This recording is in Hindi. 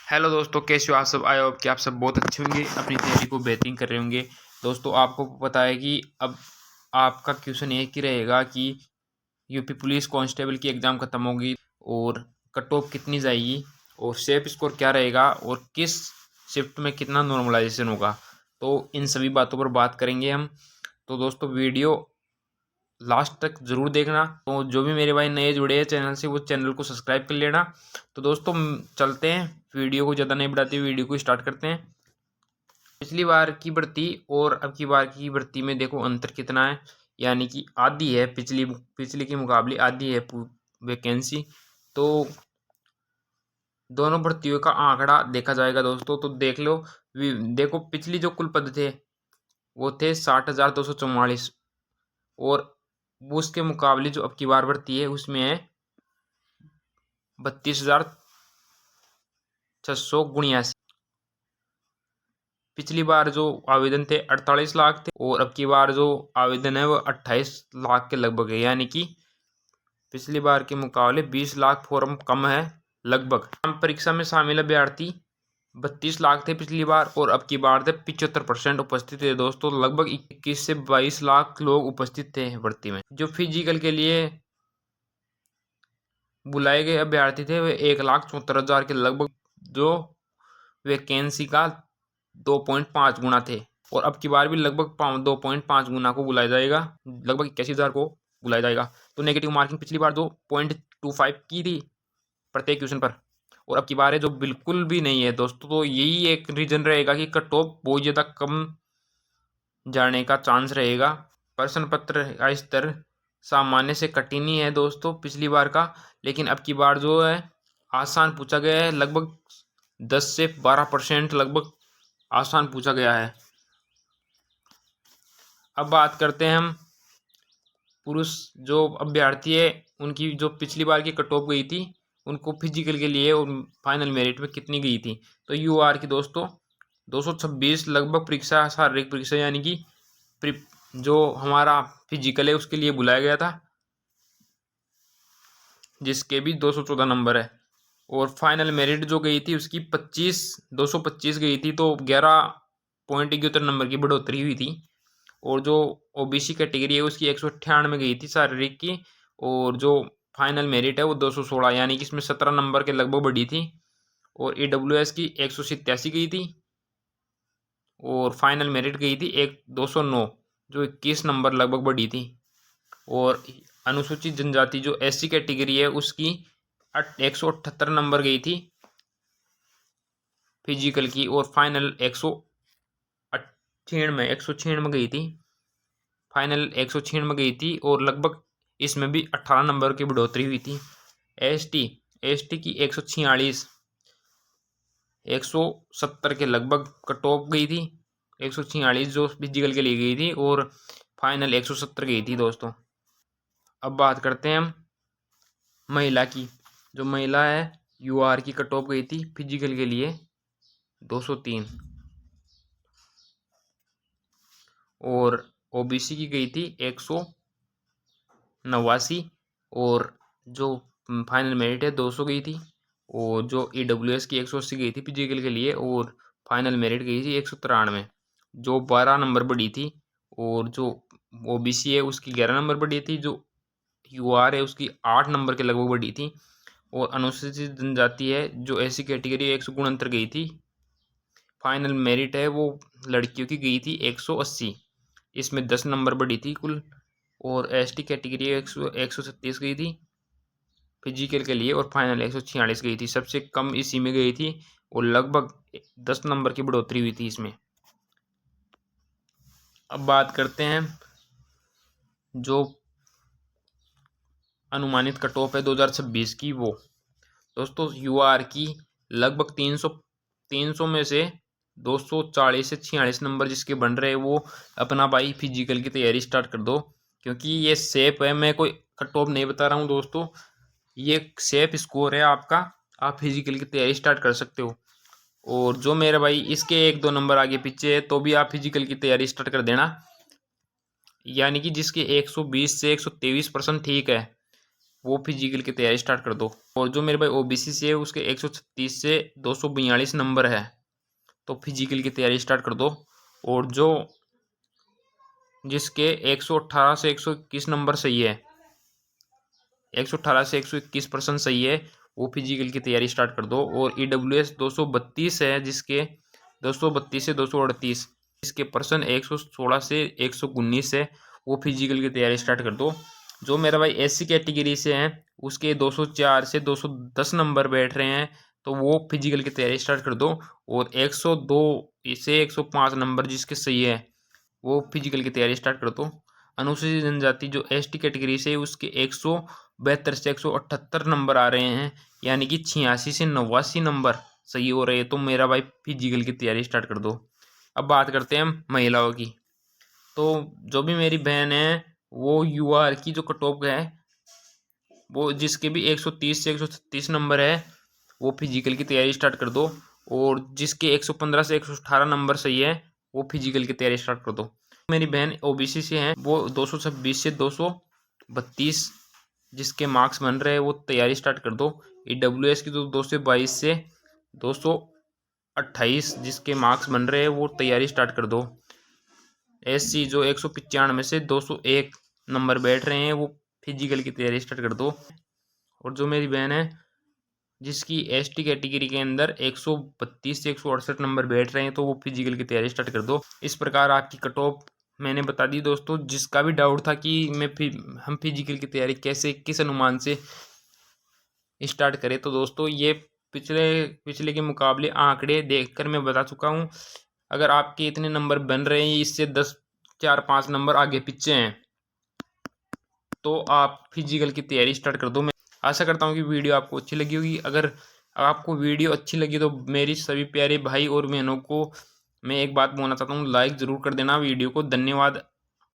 हेलो दोस्तों, कैसे हो आप सब। आए हो कि आप सब बहुत अच्छे होंगे, अपनी तैयारी को बेहतरीन कर रहे होंगे। दोस्तों, आपको पता है कि अब आपका क्वेश्चन एक ही रहेगा कि यूपी पुलिस कांस्टेबल की एग्ज़ाम ख़त्म होगी और कट ऑफ कितनी जाएगी और सेफ स्कोर क्या रहेगा और किस शिफ्ट में कितना नॉर्मलाइजेशन होगा। तो इन सभी बातों पर बात करेंगे हम। तो दोस्तों, वीडियो लास्ट तक ज़रूर देखना। तो जो भी मेरे भाई नए जुड़े हैं चैनल से, वो चैनल को सब्सक्राइब कर लेना। तो दोस्तों, चलते हैं, वीडियो को ज़्यादा नहीं बढ़ाते, वीडियो को स्टार्ट करते हैं। पिछली बार की भर्ती और अब की बार की भर्ती में देखो अंतर कितना है, यानी कि आधी है, पिछली पिछली के मुकाबले आधी है वैकेंसी। तो दोनों भर्तियों का आंकड़ा देखा जाएगा दोस्तों, तो देख लो। देखो, पिछली जो कुल पद थे वो थे 60,244 और उसके मुकाबले जो अब की बार भर्ती है उसमें है 32,679। पिछली बार जो आवेदन थे 48 लाख थे और अब की बार जो आवेदन है वो 28 लाख के लगभग है, यानी कि पिछली बार के मुकाबले 20 लाख फॉर्म कम है लगभग। परीक्षा में शामिल अभ्यर्थी 32 लाख थे पिछली बार और अब की बार थे 75% उपस्थित थे दोस्तों। लगभग 21 से 22 लाख लोग उपस्थित थे भर्ती में। जो फिजिकल के लिए बुलाए गए अभ्यर्थी थे वे 1,74,000 के लगभग, जो वैकेंसी का 2.5 गुना थे। और अब की बार भी लगभग 2.5 गुना को बुलाया जाएगा, लगभग 81,000 को बुलाया जाएगा। तो नेगेटिव मार्किंग पिछली बार जो 0.25 की थी प्रत्येक क्वेश्चन पर, और अब की बार है जो बिल्कुल भी नहीं है दोस्तों। तो यही एक रीजन रहेगा कि कट ऑफ बहुत ज़्यादा कम जाने का चांस रहेगा। प्रश्न पत्र का स्तर सामान्य से कठिन ही है दोस्तों पिछली बार का, लेकिन अब की बार जो है आसान पूछा गया है। लगभग 10 से 12% लगभग आसान पूछा गया है। अब बात करते हैं हम पुरुष जो अभ्यर्थी है उनकी, जो पिछली बार की कट ऑफ गई थी उनको फिजिकल के लिए और फाइनल मेरिट में कितनी गई थी। तो यूआर की दोस्तों 226 लगभग परीक्षा, शारीरिक परीक्षा, यानी कि जो हमारा फिजिकल है उसके लिए बुलाया गया था, जिसके भी 214 नंबर है। और फाइनल मेरिट जो गई थी उसकी 225 गई थी, तो 11.71 नंबर की बढ़ोतरी हुई थी। और जो ओबीसी कैटेगरी है उसकी 198 गई थी शारीरिक की, और जो फाइनल मेरिट है वो 216, यानी कि इसमें 17 नंबर के लगभग बढ़ी थी। और ईडब्ल्यूएस की 187 गई थी और फाइनल मेरिट गई थी 209, जो 21 नंबर लगभग बढ़ी थी। और अनुसूचित जनजाति जो एससी कैटेगरी है उसकी 178 नंबर गई थी फिजिकल की, और फाइनल 196 गई थी, फाइनल 196 गई थी। और लगभग इसमें भी 18 नंबर की बढ़ोतरी हुई थी। एसटी एसटी की 146, 170 के लगभग कट ऑफ गई थी। 146 जो फिजिकल के लिए गई थी और फाइनल 170 गई थी दोस्तों। अब बात करते हैं हम महिला की। जो महिला है यूआर की कट ऑफ गई थी फिजिकल के लिए 203 और ओबीसी की गई थी 189, और जो फाइनल मेरिट है 200 गई थी। और जो ईडब्ल्यूएस की 180 गई थी फिजिकल के लिए और फाइनल मेरिट गई थी 193, जो 12 नंबर बढ़ी थी। और जो ओबीसी है उसकी 11 नंबर बढ़ी थी, जो यूआर है उसकी 8 नंबर के लगभग बढ़ी थी। और अनुसूचित जनजाति है जो ऐसी कैटेगरी 169 गई थी। फाइनल मेरिट है वो लड़कियों की गई थी 180, इसमें 10 नंबर बढ़ी थी कुल। और एसटी कैटेगरी 137 गई थी फिजिकल के लिए और फाइनल 146 गई थी, सबसे कम इसी में गई थी। और लगभग 10 नंबर की बढ़ोतरी हुई थी इसमें। अब बात करते हैं जो अनुमानित कट ऑफ है 2026 की, वो दोस्तों यूआर की लगभग 300 में से 240 से 46 नंबर जिसके बन रहे वो अपना भाई फिजिकल की तैयारी स्टार्ट कर दो, क्योंकि ये सेफ है। मैं कोई कट ऑफ नहीं बता रहा हूँ दोस्तों, ये सेफ स्कोर है आपका। आप फिजिकल की तैयारी स्टार्ट कर सकते हो। और जो मेरे भाई इसके 1-2 नंबर आगे पीछे है तो भी आप फिजिकल की तैयारी स्टार्ट कर देना, यानी कि जिसके 120 से 123% ठीक है वो फिजिकल की तैयारी स्टार्ट कर दो। और जो मेरे भाई ओबीसी से है उसके 136 से 242 नंबर है, तो फिजिकल की तैयारी स्टार्ट कर दो। और जो जिसके 118 से 121 नंबर सही है, 118 से 121% सही है, वो फिजिकल की तैयारी स्टार्ट कर दो। और EWS 232 है, जिसके 232 से 238, इसके पर्सन 116 से 119 है, वो फिजिकल की तैयारी स्टार्ट कर दो। जो मेरा भाई SC कैटेगरी से हैं उसके 204 से 210 नंबर बैठ रहे हैं, तो वो फिजिकल की तैयारी स्टार्ट कर दो। और 102 से 105 नंबर जिसके सही है, वो फिजिकल की तैयारी स्टार्ट कर दो। अनुसूचित जनजाति जो ST कैटेगरी से उसके 172 से 178 नंबर आ रहे हैं, यानी कि 86 से 89 नंबर सही हो रहे हैं, तो मेरा भाई फिजिकल की तैयारी स्टार्ट कर दो। अब बात करते हैं महिलाओं की। तो जो भी मेरी बहन है वो UR की जो कट ऑफ है, वो जिसके भी 130 से 136 नंबर है, वो फिजिकल की तैयारी स्टार्ट कर दो। और जिसके 115 से 118 नंबर सही है, वो फिजिकल की तैयारी स्टार्ट कर दो। मेरी बहन OBC से हैं, वो 226 से 232 जिसके मार्क्स बन रहे हैं, वो तैयारी स्टार्ट कर दो। EWS की तो 222 से 228 जिसके मार्क्स बन रहे हैं, वो तैयारी स्टार्ट कर दो। SC जो 195 से 201 नंबर बैठ रहे हैं, वो फिजिकल की तैयारी स्टार्ट कर दो। और जो मेरी बहन है जिसकी ST कैटेगरी के अंदर 132 से 168 नंबर बैठ रहे हैं, तो वो फिजिकल की तैयारी स्टार्ट कर दो। इस प्रकार आपकी कट ऑफ मैंने बता दी दोस्तों। जिसका भी डाउट था कि हम फिजिकल की तैयारी कैसे किस अनुमान से स्टार्ट करें, तो दोस्तों ये पिछले पिछले के मुकाबले आंकड़े देखकर मैं बता चुका हूँ। अगर आपके इतने नंबर बन रहे हैं, इससे 4-5 नंबर आगे पीछे हैं, तो आप फिजिकल की तैयारी स्टार्ट कर दो। मैं आशा करता हूँ कि वीडियो आपको अच्छी लगी होगी। अगर आपको वीडियो अच्छी लगी तो मेरी सभी प्यारे भाई और बहनों को मैं एक बात बोलना चाहता हूँ, लाइक ज़रूर कर देना वीडियो को। धन्यवाद।